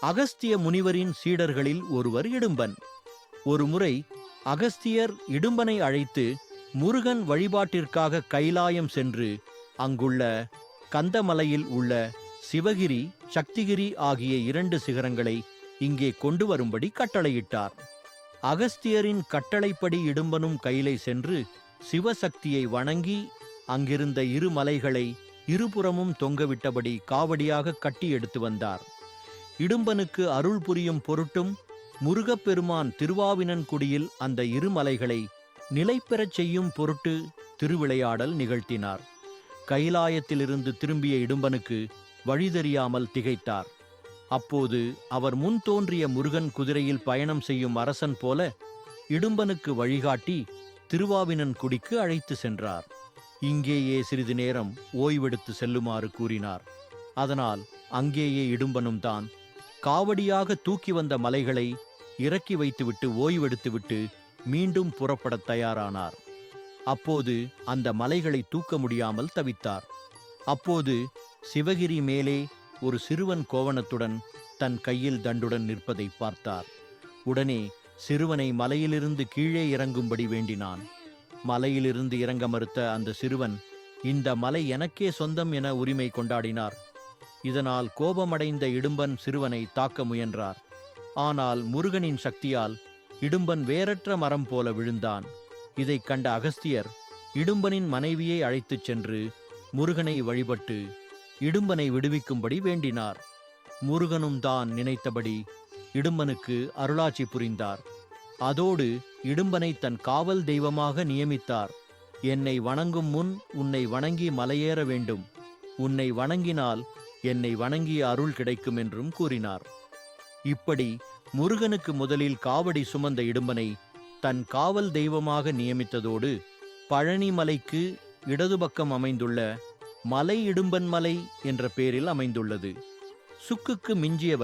அகஸ்திய முனிவரின் சீடர்களில் ஒருவர் இடும்பன். ஒருமுறை அகஸ்தியர் இடும்பனை அழைத்து முருகன் வழிபாட்டிற்காக கைலாயம் சென்று அங்குள்ள கந்தமலையில் உள்ள சிவகிரி, சக்திகிரி ஆகிய 2 சிகரங்களை இங்கே கொண்டு வரும்படி கட்டளையிட்டார். அகஸ்தியரின் கட்டளைப்படி இடும்பனும் கையிலை சென்று சிவசக்தியை வணங்கி அங்கிருந்த 2 மலைகளை இருபுறமும் தொங்கவிட்டபடி காவடியாக கட்டி எடுத்து வந்தார். இடும்பனுக்கு அருள் புரியும் பொருட்டும் முருகப்பெருமான் திருவாவினன்குடியில் அந்த 2 மலைகளை நிலைபெறச் செய்யும் பொருட்டு திருவிளையாடல் நிகழ்த்தினார். கைலாயத்திலிருந்து திரும்பிய இடும்பனுக்கு வழி தெரியாமல் திகைத்தார். அப்போது அவர் முன் தோன்றிய முருகன் குதிரையில் பயணம் செய்யும் அரசன் போல இடும்பனுக்கு வழிகாட்டி திருவாவினன்குடிக்கு அழைத்து சென்றார். இங்கேயே சிறிது நேரம் ஓய்வெடுத்து செல்லுமாறு கூறினார். அதனால் அங்கேயே இடும்பனும் தான் காவடியாக தூக்கி வந்த மலைகளை இறக்கி வைத்துவிட்டு ஓய்வெடுத்துவிட்டு மீண்டும் புறப்படத் தயாரானார். அப்போது அந்த மலைகளை தூக்க முடியாமல் தவித்தார். அப்போது சிவகிரி மேலே ஒரு சிறுவன் கோவணத்துடன் தன் கையில் தண்டுடன் நிற்பதை பார்த்தார். உடனே சிறுவனை மலையிலிருந்து கீழே இறங்கும்படி வேண்டினான். மலையிலிருந்து இறங்க மறுத்த அந்த சிறுவன் இந்த மலை எனக்கே சொந்தம் என உரிமை கொண்டாடினார். இதனால் கோபமடைந்த இடும்பன் சிறுவனை தாக்க முயன்றார். ஆனால் முருகனின் சக்தியால் இடும்பன் வேறற்ற மரம் போல விழுந்தான். இதைக் கண்ட அகஸ்தியர் இடும்பனின் மனைவியை அழைத்துச் சென்று முருகனை வழிபட்டு இடும்பனை விடுவிக்கும்படி வேண்டினார். முருகனும் தான் நினைத்தபடி இடும்பனுக்கு அருளாட்சி புரிந்தார். அதோடு இடும்பனை தன் காவல் தெய்வமாக நியமித்தார். என்னை வணங்கும் முன் உன்னை வணங்கி மலையேற வேண்டும், உன்னை வணங்கினால் என்னை வணங்கிய அருள் கிடைக்கும் என்றும் கூறினார். இப்படி முருகனுக்கு முதலில் காவடி சுமந்த இடும்பனை தன் காவல் தெய்வமாக நியமித்ததோடு பழனி மலைக்கு இடது பக்கம் அமைந்துள்ள மலை இடும்பன் மலை என்ற பெயரில் அமைந்துள்ளது. சுக்குக்கு மிஞ்சிய